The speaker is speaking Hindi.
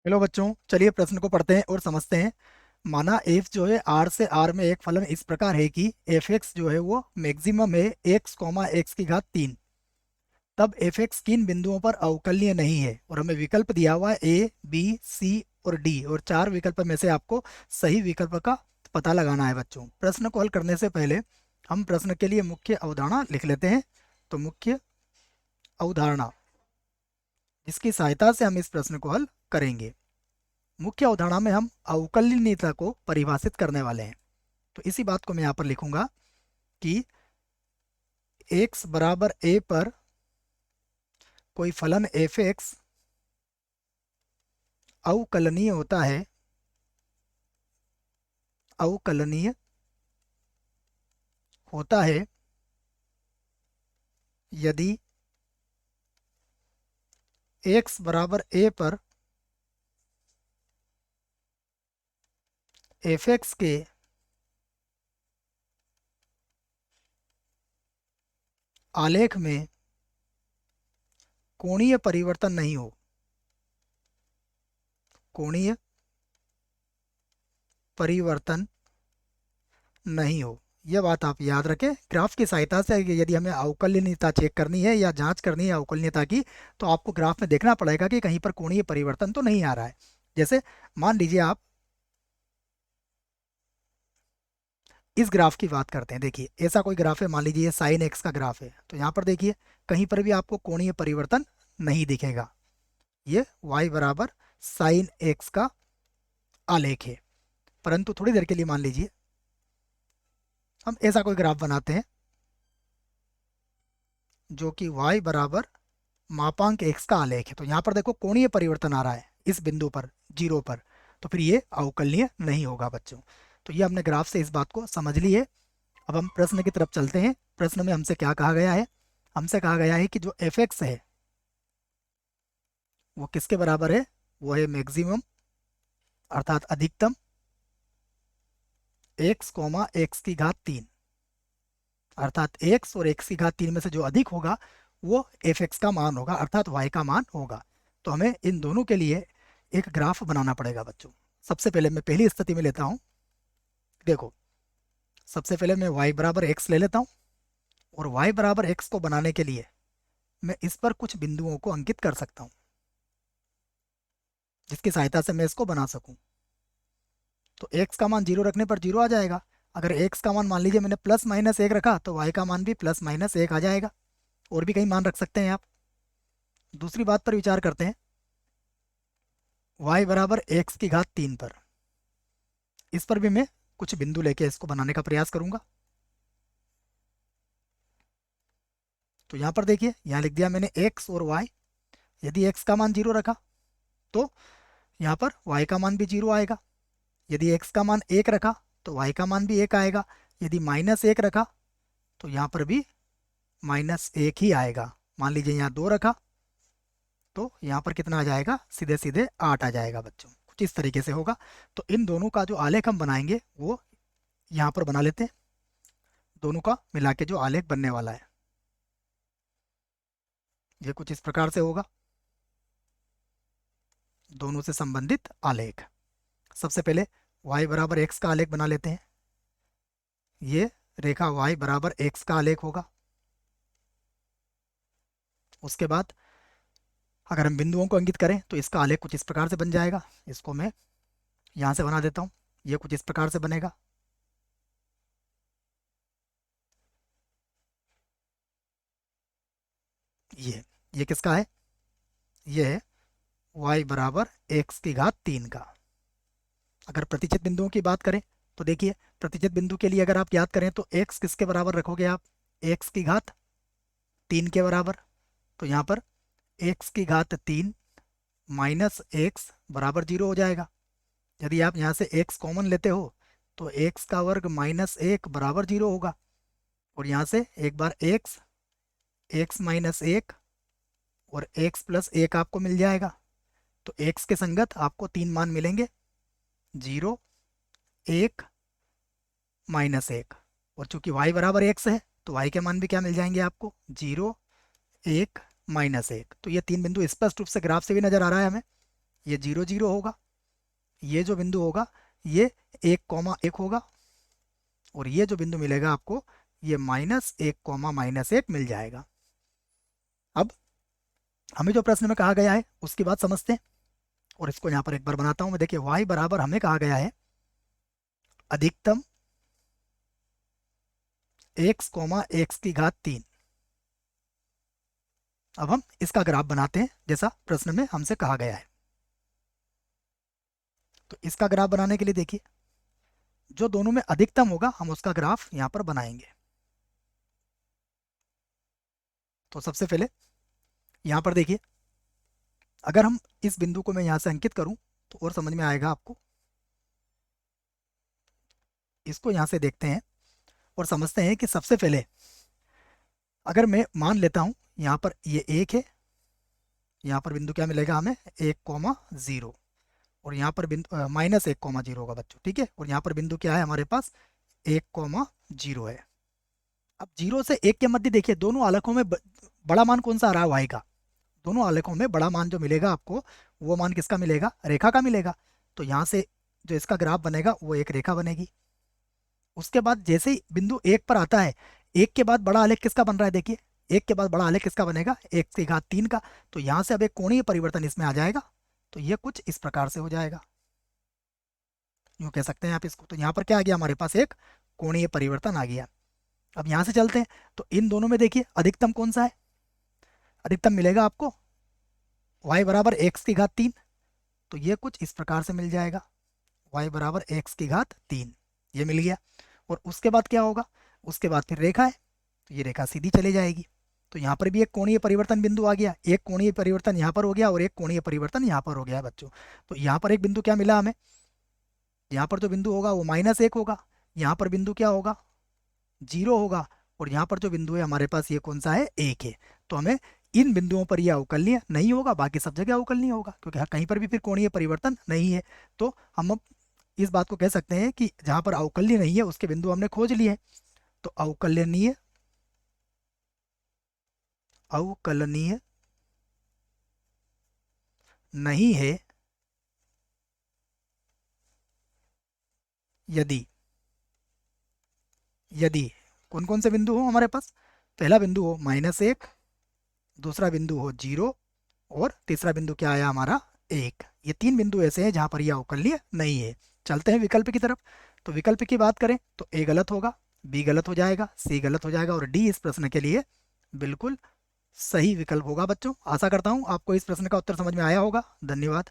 हेलो बच्चों, चलिए प्रश्न को पढ़ते हैं और समझते हैं। माना एफ जो है आर से आर में एक फलन इस प्रकार है कि एफ एक्स जो है वो मैक्सिमम है एक्स कॉमा एक्स की घात 3। तब एफ एक्स किन बिंदुओं पर अवकलनीय नहीं है और हमें विकल्प दिया हुआ है ए बी सी और डी, और चार विकल्प में से आपको सही विकल्प का पता लगाना है। बच्चों, प्रश्न को हल करने से पहले हम प्रश्न के लिए मुख्य अवधारणा लिख लेते हैं। तो मुख्य अवधारणा, जिसकी सहायता से हम इस प्रश्न को हल करेंगे। मुख्य अवधारणा में हम अवकलनीयता को परिभाषित करने वाले हैं। तो इसी बात को मैं यहाँ पर लिखूंगा कि x बराबर a पर कोई फलन एफ एक्स अवकलनीय होता है, अवकलनीय होता है यदि x बराबर a पर एफ एक्स के आलेख में कोणीय परिवर्तन नहीं हो। कोणीय परिवर्तन नहीं हो, यह बात आप याद रखें। ग्राफ की सहायता से यदि हमें अवकलनीयता चेक करनी है या जांच करनी है अवकलनीयता की, तो आपको ग्राफ में देखना पड़ेगा कि कहीं पर कोणीय परिवर्तन तो नहीं आ रहा है। जैसे मान लीजिए आप इस ग्राफ की बात करते हैं। देखिए, ऐसा कोई ग्राफ है, मान लीजिए ये साइन एक्स का ग्राफ है। तो यहाँ पर देखिए कहीं पर भी आपको कोणीय परिवर्तन नहीं दिखेगा। ये y बराबर साइन एक्स का आलेख है। परंतु थोड़ी देर के लिए मान लीजिए हम ऐसा कोई ग्राफ बनाते हैं जो कि y बराबर मापांक x का आलेख है। तो यहाँ पर देखो कोणीय परिवर्तन आ रहा है इस बिंदु पर, जीरो पर। तो फिर ये अवकलनीय नहीं होगा बच्चों। तो ये हमने ग्राफ से इस बात को समझ ली है। अब हम प्रश्न की तरफ चलते हैं। प्रश्न में हमसे क्या कहा गया है? हमसे कहा गया है कि जो एफ एक्स है वो किसके बराबर है? वो है मैक्सिमम अर्थात अधिकतम एक्स कॉमा एक्स की घात 3, अर्थात एक्स और एक्स की घात 3 में से जो अधिक होगा वो एफ एक्स का मान होगा, अर्थात वाई का मान होगा। तो हमें इन दोनों के लिए एक ग्राफ बनाना पड़ेगा बच्चों। सबसे पहले मैं पहली स्थिति में लेता हूँ। देखो, सबसे पहले मैं y बराबर एक्स ले लेता हूँ, और y बराबर एक्स को बनाने के लिए मैं इस पर कुछ बिंदुओं को अंकित कर सकता हूँ जिसकी सहायता से मैं इसको बना सकूं। तो x का मान जीरो रखने पर जीरो आ जाएगा। अगर x का मान मान लीजिए मैंने प्लस माइनस एक रखा तो y का मान भी प्लस माइनस एक आ जाएगा। और भी कई मान रख सकते हैं आप। दूसरी बात पर विचार करते हैं, y बराबर एक्स की घात 3 पर। इस पर भी मैं कुछ बिंदु लेके इसको बनाने का प्रयास करूंगा। तो यहाँ पर देखिए, यहाँ लिख दिया मैंने x और y। यदि x का मान जीरो रखा तो यहाँ पर y का मान भी जीरो आएगा। यदि x का मान एक रखा तो y का मान भी एक आएगा। यदि माइनस एक रखा तो यहाँ पर भी माइनस एक ही आएगा। मान लीजिए यहाँ दो रखा तो यहाँ पर कितना आ जाएगा? सीधे सीधे 8 आ जाएगा बच्चों। कुछ इस तरीके से होगा। तो इन दोनों का जो आलेख हम बनाएंगे वो यहाँ पर बना लेते हैं। दोनों का मिला के जो आलेख बनने वाला है ये कुछ इस प्रकार से होगा। दोनों से संबंधित आलेख। सबसे पहले y बराबर एक्स का आलेख बना लेते हैं। ये रेखा y बराबर एक्स का आलेख होगा। उसके बाद अगर हम बिंदुओं को अंकित करें तो इसका आलेख कुछ इस प्रकार से बन जाएगा। इसको मैं यहाँ से बना देता हूँ। ये कुछ इस प्रकार से बनेगा। ये किसका है? ये है y बराबर एक्स की घात 3 का। अगर प्रतिचित बिंदुओं की बात करें तो देखिए, प्रतिचित बिंदु के लिए अगर आप याद करें तो x किसके बराबर रखोगे आप? एक्स की घात 3 के बराबर। तो यहाँ पर एक्स की घात 3 माइनस एक्स बराबर जीरो हो जाएगा। यदि आप यहाँ से x कॉमन लेते हो तो x का वर्ग माइनस एक बराबर जीरो होगा। और यहाँ से एक बार x माइनस एक और x प्लस एक आपको मिल जाएगा। तो x के संगत आपको तीन मान मिलेंगे, जीरो, एक, माइनस एक। और चूंकि y बराबर x है तो y के मान भी क्या मिल जाएंगे आपको? जीरो, एक, माइनस एक। तो ये तीन बिंदु स्पष्ट रूप से ग्राफ से भी नजर आ रहा है हमें। ये 0 0 होगा, ये जो बिंदु होगा ये 1 1 होगा, और ये जो बिंदु मिलेगा आपको ये -1 -1 मिल जाएगा। अब हमें जो प्रश्न में कहा गया है उसकी बात समझते हैं, और इसको यहाँ पर एक बार बनाता हूँ मैं। देखिए y बराबर हमें कहा गया है अधिकतम x, x की घात 3। अब हम इसका ग्राफ बनाते हैं जैसा प्रश्न में हमसे कहा गया है। तो इसका ग्राफ बनाने के लिए देखिए, जो दोनों में अधिकतम होगा हम उसका ग्राफ यहाँ पर बनाएंगे। तो सबसे पहले यहाँ पर देखिए, अगर हम इस बिंदु को मैं यहाँ से अंकित करूँ तो और समझ में आएगा आपको। इसको यहाँ से देखते हैं और समझते हैं कि सबसे पहले अगर मैं मान लेता हूँ यहाँ पर ये 1 है, यहाँ पर बिंदु क्या मिलेगा हमें 1 0, और यहाँ पर बिंदु -1 0 होगा बच्चों, ठीक है। और यहाँ पर बिंदु क्या है हमारे पास 1 0 है। अब 0 से 1 के मध्य देखिए दोनों आलेखों में बड़ा मान कौन सा आ रहा है y का। दोनों आलेखों में बड़ा मान जो मिलेगा आपको वो मान किसका मिलेगा, रेखा का मिलेगा। तो यहाँ से जो इसका ग्राफ बनेगा वो एक रेखा बनेगी। उसके बाद जैसे ही बिंदु 1 पर आता है, 1 के बाद बड़ा आलेख किसका बन रहा है, देखिए 1 के बाद बड़ा आलेख किसका बनेगा, x की घात 3 का। तो यहाँ से अब एक कोणीय परिवर्तन इसमें आ जाएगा। तो ये कुछ इस प्रकार से हो जाएगा, यूँ कह सकते हैं आप इसको। तो यहाँ पर क्या आ गया हमारे पास, एक कोणीय परिवर्तन आ गया। अब यहाँ से चलते हैं, तो इन दोनों में देखिए अधिकतम कौन सा है, अधिकतम मिलेगा आपको y बराबर x की घात 3। तो ये कुछ इस प्रकार से मिल जाएगा, y बराबर x की घात 3, ये मिल गया। और उसके बाद क्या होगा, उसके बाद फिर रेखा है, तो ये रेखा सीधी चली जाएगी। तो यहाँ पर भी एक कोणीय परिवर्तन बिंदु आ गया, एक कोणीय परिवर्तन यहाँ पर हो गया और एक कोणीय परिवर्तन यहाँ पर हो गया बच्चों। तो यहाँ पर एक बिंदु क्या मिला हमें, यहाँ पर जो बिंदु होगा वो -1 होगा, यहाँ पर बिंदु क्या होगा 0 होगा, और यहाँ पर जो बिंदु है हमारे पास ये कौन सा है, 1 है। तो हमें इन बिंदुओं पर यह अवकलनीय नहीं होगा, बाकी सब जगह अवकलनीय होगा, क्योंकि कहीं पर भी फिर कोणीय परिवर्तन नहीं है। तो हम अब इस बात को कह सकते हैं कि जहाँ पर अवकलनीय नहीं है उसके बिंदु हमने खोज लिए हैं। तो अवकलनीय नहीं है यदि कौन कौन से बिंदु हो हमारे पास, पहला बिंदु हो -1, दूसरा बिंदु हो 0, और तीसरा बिंदु क्या आया हमारा 1। ये 3 बिंदु ऐसे हैं जहाँ पर यह अवकलनीय नहीं है। चलते हैं विकल्प की तरफ। तो विकल्प की बात करें तो ए गलत होगा, बी गलत हो जाएगा, सी गलत हो जाएगा, और डी इस प्रश्न के लिए बिल्कुल सही विकल्प होगा बच्चों। आशा करता हूँ आपको इस प्रश्न का उत्तर समझ में आया होगा। धन्यवाद।